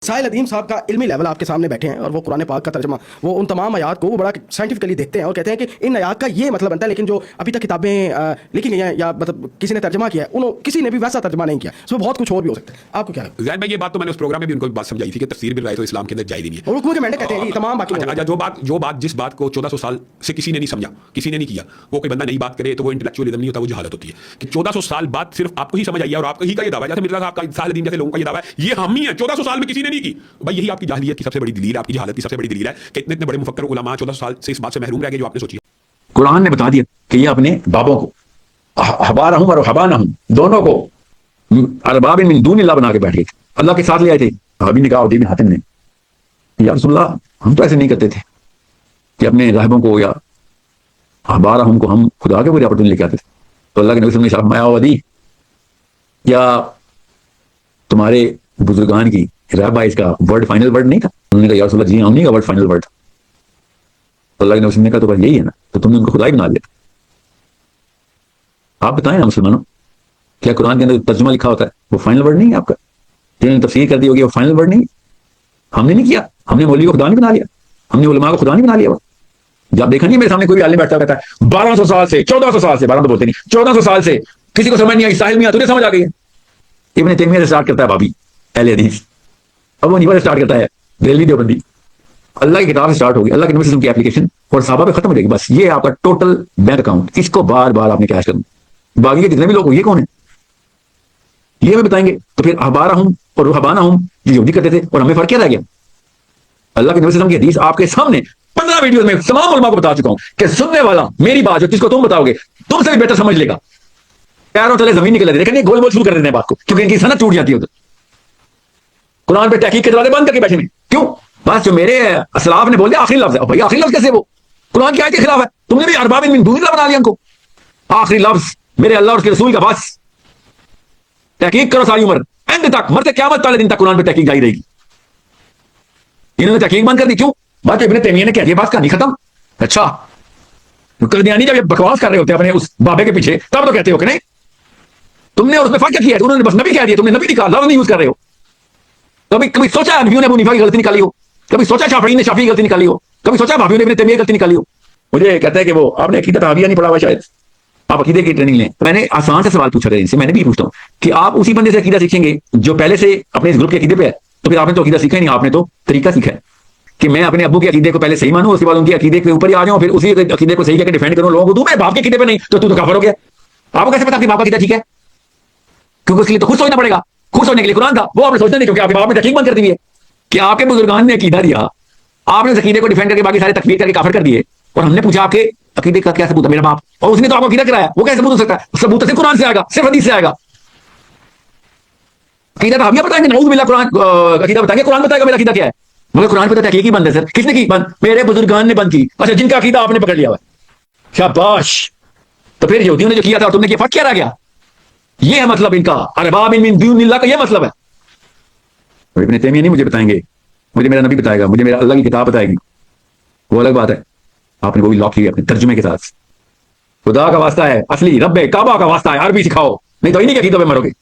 साहिल अदीम साहब का इल्मी लेवल आपके सामने बैठे हैं और वो कुरान पाक का तर्जमा वो उन तमाम आयात को वो बड़ा साइंटिफिकली देखते हैं और कहते हैं कि इन आयात का ये मतलब बनता है, लेकिन जो अभी तक किताबें लिखी गई हैं या मतलब किसी ने तर्जमा किया है किसी ने भी वैसा तर्जमा नहीं किया, उसमें बहुत कुछ और भी हो सकता है। आपको क्या लगता है? भाई ये बात तो मैंने उस प्रोग्राम में भी उनको बात समझाई थी कि तफसीर बिल रायत इस्लाम के अंदर जायज़ नहीं है। और हुक्म के मैंने कहते हैं तमाम बाकी अच्छा, जो बात जिस बात को 1400 साल से किसी ने नहीं समझा, किसी ने नहीं किया, वो कोई बंदा नई बात करे तो वो इंटेलेक्चुअलिज्म नहीं होता, वो जहालत होती है कि 1400 साल बाद सिर्फ आपको ही समझ आई है और आपको ही का ये दावा है, जैसे मिर्जा साहब का साहिल अदीम जैसे लोगों का ये दावा है, ये हम ही है 1400 साल में किसी ने नहीं की। भाई यही आपकी जाहिलियत की सबसे बड़ी दलील है, आपकी जहालत की सबसे बड़ी दलील है कि इतने बड़े मुफक्कर उलमा 1400 साल से इस बात से महरूम रह गए जो आपने सोची है। कुरान ने बता दिया कि ये अपने बाबों को हबा रहूं और हबा ना हूं दोनों को अरबाब मिन दूनिल्लाह बना के बैठ गए, अल्लाह के साथ ले आए थे। अभी ने कहा उदी बिन हातिम ने, या रसूलुल्लाह हम तो ऐसे नहीं करते थे कि अपने राहिबों को या हबा रहूं को हम खुदा के पूरे अपने लेके आते थे। तो अल्लाह के नबी सल्लल्लाहु अलैहि वसल्लम वदी या तुम्हारे बुजुर्गान की रहबा इसका वर्ड फाइनल वर्ड नहीं था। उन्होंने कहा या रसूलुल्लाह जी हम नहीं का वर्ड फाइनल वर्ड था। तो अल्लाह के नबी ने कहा तो बस यही है ना, तो तुमने उनको खुदा ही बना लिया। आप बताएं ना मुसलमानों, क्या कुरान के अंदर तर्जुमा लिखा होता है वो फाइनल वर्ड नहीं है आपका? जिन्होंने तफसीर कर दी होगी वो फाइनल वर्ड नहीं। हमने नहीं किया, हमने मौलवी को खुदा नहीं बना लिया, हमने उलमा को खुदा नहीं बना लिया। जब देखा नहीं मेरे सामने कोई भी आलिम बैठता कहता है 1200 साल से 1400 साल से 12 तो बोलते नहीं 1400 साल से किसी को समझ नहीं आई, साहिल मियां तुझे समझ आ गई है। इब्न तैमिया से स्टार्ट करता है भाभी अहले हदीस, अब वो नहीं पर स्टार्ट करता है दिल्ली देवबंदी। अल्लाह की किताब से स्टार्ट होगी, अल्लाह के नबी सल्लल्लाहु अलैहि वसल्लम की एप्लीकेशन और सहाबा पे खत्म हो जाएगी। बस ये आपका टोटल बैंक अकाउंट, इसको बार बार आपने कैश करना। बाकी के जितने भी लोग हो ये कौन है ये हमें बताएंगे। तो फिर हबारा हूं और हबाना हूं ये यहूदी करते थे और हमें फर्क क्या रह गया? अल्लाह के नबी सल्लल्लाहु अलैहि वसल्लम की हदीस आपके सामने 15 वीडियोस में तमाम उलमा को बता चुका हूं कि सुनने वाला मेरी बात जो जिसको तुम बताओगे तुमसे भी बेहतर समझ लेगा। पैरों तले जमीन निकल जाती है, गोल गोल शुरू कर देते हैं बात को, क्योंकि इनकी सनद टूट जाती है। कुरान पे तहकीक के दरवाजे बंद करके बैठे में क्यों? बस जो मेरे असलाफ ने बोल दिया आखिरी लफ्ज है। भाई आखिरी लफ्ज कैसे? वो कुरान की आयत के खिलाफ है। तुमने भी अरबाब मिन दूनिल्लाह बना लिया उनको। आखिरी लफ्ज मेरे अल्लाह और उसके रसूल का। बस तहकीक करो सारी उम्र, एंड तक, मरते क़यामत वाले दिन तक कुरान पे तहकीक जारी रहेगी। इन्होंने तहकीक बंद कर दी क्यों? बात इब्न तैमिया ने कह दिया, बस कहानी खत्म। अच्छा कदियानी जब ये बकवास कर रहे होते हैं अपने उस बाबे के पीछे तब तो कहते हो कि नहीं तुमने और उसमें फर्क क्या किया है? उन्होंने बस नबी कह दिया, तुमने नबी निकाल लफ्ज नहीं यूज कर रहे हो। कभी कभी सोचा है नबियों ने अबू हनीफा की गलती निकाली हो? कभी सोचा शाफी ने शाफी की गलती निकाली हो? कभी सोचा भाभियों ने इब्न तैमिया की गलती निकाली हो? मुझे कहता है कि वो आपने अकीदत हाविया नहीं पढ़ा हुआ, शायद आप अकीदे की ट्रेनिंग लें। तो मैंने आसान से सवाल पूछा था इनसे, मैंने भी पूछता हूँ कि आप उसी बंदे से अकीदा सीखेंगे जो पहले से अपने इस ग्रुप के अकीदे पे है, तो फिर आपने तो अकीदा सीखा ही नहीं, आपने तो तरीका सीखा है कि मैं अपने अब्बू के अकीदे को पहले सही मानूं, उसके बाद उनके अकीदे के ऊपर ही आ जाऊं, फिर उसी अकीदे को सही करके डिफेंड करूं लोगों को। तू मेरे बाप के अकीदे पे नहीं तो तू तो काफिर हो गया। आपको कैसे पता कि बाप का अकीदा ठीक है? क्योंकि उसके लिए तो खुद सोचना पड़ेगा। खुद सोचने के लिए कुरान था, वो आपने सोचना नहीं क्योंकि आपके बाप ने तहकीक बंद कर दी है कि आपके बुजुर्गान ने अकीदा दिया, आपने उस अकीदे को डिफेंड करके बाकी सारे तकफीर करके काफिर कर दिए। और हमने पूछा आपके अकीदे का क्या सबूत है? मेरा बाप, और उसने तो आपको अकीदा कराया, वो कैसे सबूत हो सकता है? सबूत सिर्फ कुरान से आएगा, सिर्फ हदीस से आएगा। अकीदा तो हम ये बताएंगे, नऊज़ बिल्लाह कुरान अकीदा बताएंगे, कुरान बताएगा मेरा अकीदा क्या है। मगर कुरान पे तो तहकीक ही बंद है सर। किसने की बंद? मेरे बुजुर्गान ने बंद की। अच्छा, जिनका अकीदा आपने पकड़ लिया हुआ है, शाबाश। तो फिर यहूदियों ने जो किया था तुमने किया, फर्क क्या रह गया? ये है मतलब इनका अरबाब मिन दूनिल्लाह का, ये मतलब है। इब्न तैमिया नहीं मुझे बताएंगे, मुझे मेरा नबी बताएगा, मुझे मेरा अल्लाह की किताब बताएगी, वो अलग बात है। आपने वो भी लॉक किया अपने तर्जुमे के साथ। खुदा का वास्ता है, असली रब्बे काबा का वास्ता है, अरबी सिखाओ, नहीं तो इन्हीं के अकीदों पे मरोगे।